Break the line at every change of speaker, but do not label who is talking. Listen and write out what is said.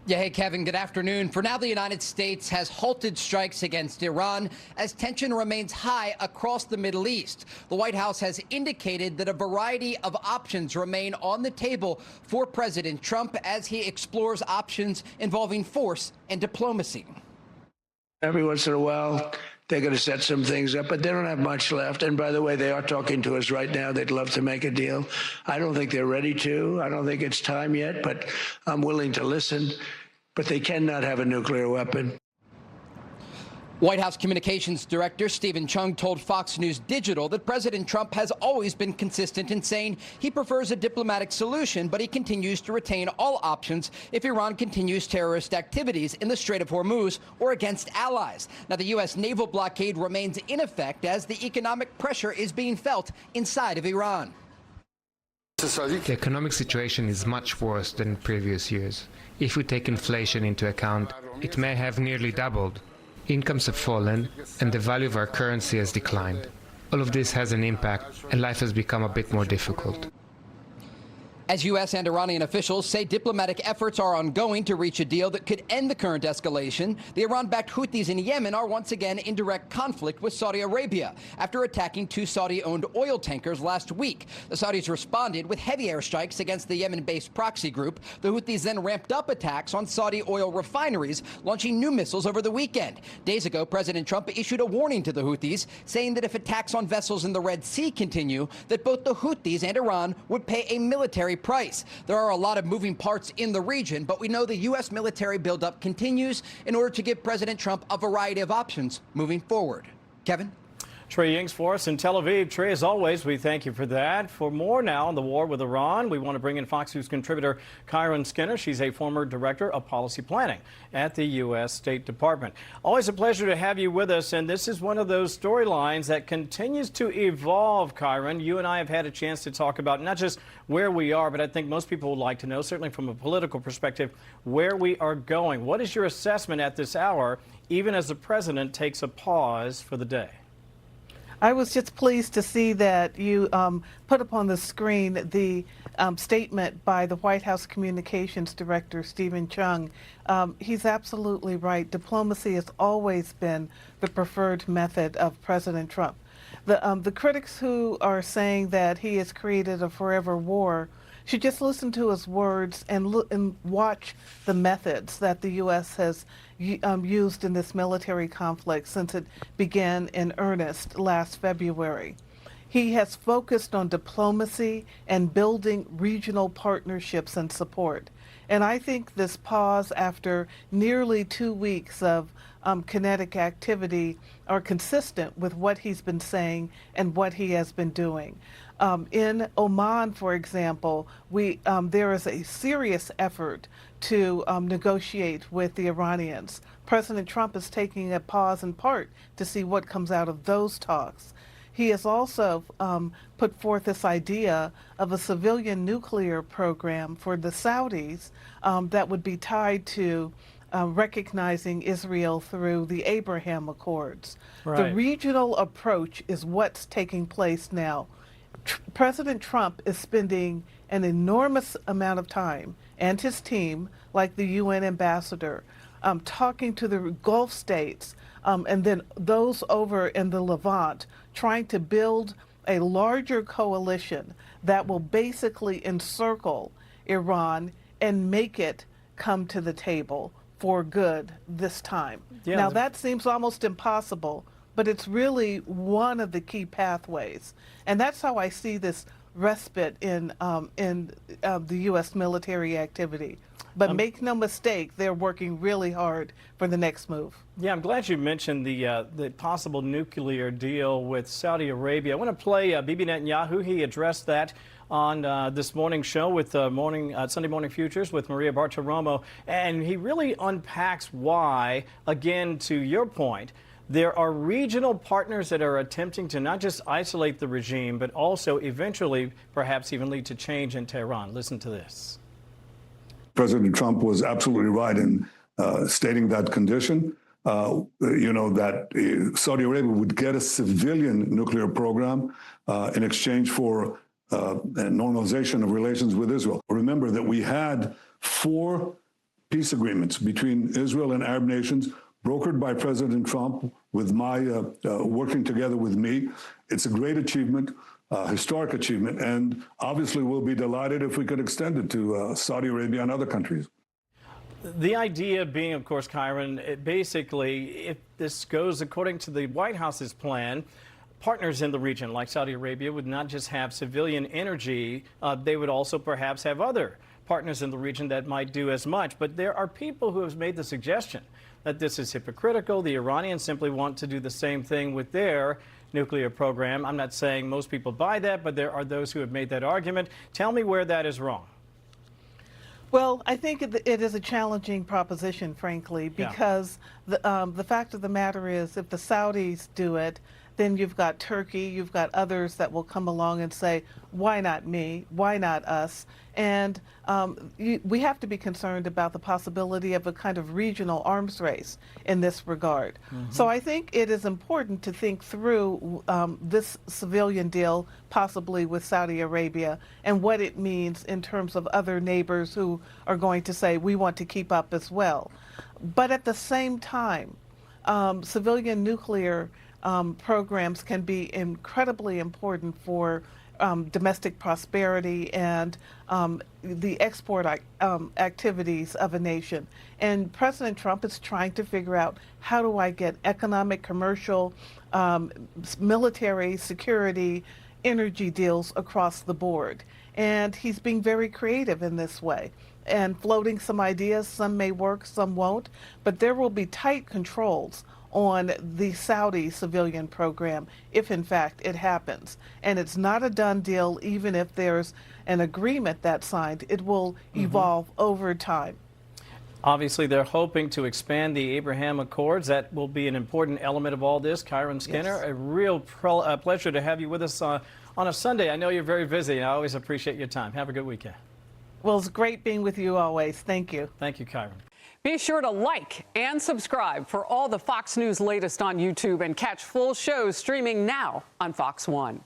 Yeah, hey, Kevin, good afternoon. For now, the United States has halted strikes against Iran as tension remains high across the Middle East. The White House has indicated that a variety of options remain on the table for President Trump as he explores options involving force and diplomacy.
Every once in a while, they're going to set some things up, but they don't have much left. And by the way, they are talking to us right now. They'd love to make a deal. I don't think they're ready to. I don't think it's time yet, but I'm willing to listen. But they cannot have a nuclear weapon.
White House Communications Director Stephen Chung told Fox News Digital that President Trump has always been consistent in saying he prefers a diplomatic solution, but he continues to retain all options if Iran continues terrorist activities in the Strait of Hormuz or against allies. Now, the U.S. naval blockade remains in effect as the economic pressure is being felt inside of Iran.
The economic situation is much worse than in previous years. If we take inflation into account, it may have nearly doubled. Incomes have fallen, and the value of our currency has declined. All of this has an impact, and life has become a bit more difficult.
As U.S. and Iranian officials say diplomatic efforts are ongoing to reach a deal that could end the current escalation, the Iran-backed Houthis in Yemen are once again in direct conflict with Saudi Arabia after attacking two Saudi-owned oil tankers last week. The Saudis responded with heavy airstrikes against the Yemen-based proxy group. The Houthis then ramped up attacks on Saudi oil refineries, launching new missiles over the weekend. Days ago, President Trump issued a warning to the Houthis, saying that if attacks on vessels in the Red Sea continue, that both the Houthis and Iran would pay a military price. There are a lot of moving parts in the region, but we know the U.S. military buildup continues in order to give President Trump a variety of options moving forward. Kevin?
Trey Yingst for us in Tel Aviv. Trey, as always, we thank you for that. For more now on the war with Iran, we want to bring in Fox News contributor Kiron Skinner. She's a former director of policy planning at the U.S. State Department. Always a pleasure to have you with us, and this is one of those storylines that continues to evolve, Kiron. You and I have had a chance to talk about not just where we are, but I think most people would like to know, certainly from a political perspective, where we are going. What is your assessment at this hour, even as the president takes a pause for the day?
I was just pleased to see that you put up on the screen the statement by the White House Communications Director, Stephen Chung. He's absolutely right. Diplomacy has always been the preferred method of President Trump. The critics who are saying that he has created a forever war should just listen to his words and watch the methods that the U.S. has used in this military conflict since it began in earnest last February. He has focused on diplomacy and building regional partnerships and support. And I think this pause after nearly 2 weeks of kinetic activity are consistent with what he's been saying and what he has been doing. In Oman, for example, there is a serious effort to negotiate with the Iranians. President Trump is taking a pause in part to see what comes out of those talks. He has also put forth this idea of a civilian nuclear program for the Saudis that would be tied to recognizing Israel through the Abraham Accords. Right. The regional approach is what's taking place now. President Trump is spending an enormous amount of time, and his team, like the UN ambassador, talking to the Gulf states and then those over in the Levant, trying to build a larger coalition that will basically encircle Iran and make it come to the table for good this time. Yeah, now that seems almost impossible, but it's really one of the key pathways. And that's how I see this respite in the U.S. military activity. But make no mistake, they're working really hard for the next move.
Yeah, I'm glad you mentioned the possible nuclear deal with Saudi Arabia. I want to play Bibi Netanyahu. He addressed that on this morning show with Sunday Morning Futures with Maria Bartiromo. And he really unpacks why, again, to your point, there are regional partners that are attempting to not just isolate the regime, but also eventually perhaps even lead to change in Tehran. Listen to this.
President Trump was absolutely right in stating that condition, that Saudi Arabia would get a civilian nuclear program in exchange for normalization of relations with Israel. Remember that we had 4 peace agreements between Israel and Arab nations, brokered by President Trump, with my working together with me. It's a great achievement, historic achievement, and obviously we'll be delighted if we could extend it to Saudi Arabia and other countries.
The idea being, of course, Kiron, basically, if this goes according to the White House's plan, partners in the region like Saudi Arabia would not just have civilian energy, they would also perhaps have other partners in the region that might do as much. But there are people who have made the suggestion that this is hypocritical. The Iranians simply want to do the same thing with their nuclear program. I'm not saying most people buy that, but there are those who have made that argument. Tell me where that is wrong.
Well, I think it is a challenging proposition, frankly, because the fact of the matter is, if the Saudis do it, then you've got Turkey, you've got others that will come along and say, why not me? Why not us? And we have to be concerned about the possibility of a kind of regional arms race in this regard. So I think it is important to think through this civilian deal, possibly with Saudi Arabia, and what it means in terms of other neighbors who are going to say, we want to keep up as well. But at the same time, civilian nuclear programs can be incredibly important for domestic prosperity and the export activities of a nation. And President Trump is trying to figure out, how do I get economic, commercial, military, security, energy deals across the board? And he's being very creative in this way and floating some ideas. Some may work, some won't, but there will be tight controls on the Saudi civilian program if in fact it happens. And it's not a done deal. Even if there's an agreement that's signed, it will evolve over time.
Obviously, they're hoping to expand the Abraham Accords. That will be an important element of all this. Kiron Skinner,
Yes.
a real pleasure to have you with us on a Sunday. I know you're very busy, and I always appreciate your time. Have a good weekend.
Well, it's great being with you always. Thank you.
Thank you, Kiron.
Be sure to like and subscribe for all the Fox News latest on YouTube, and catch full shows streaming now on Fox One.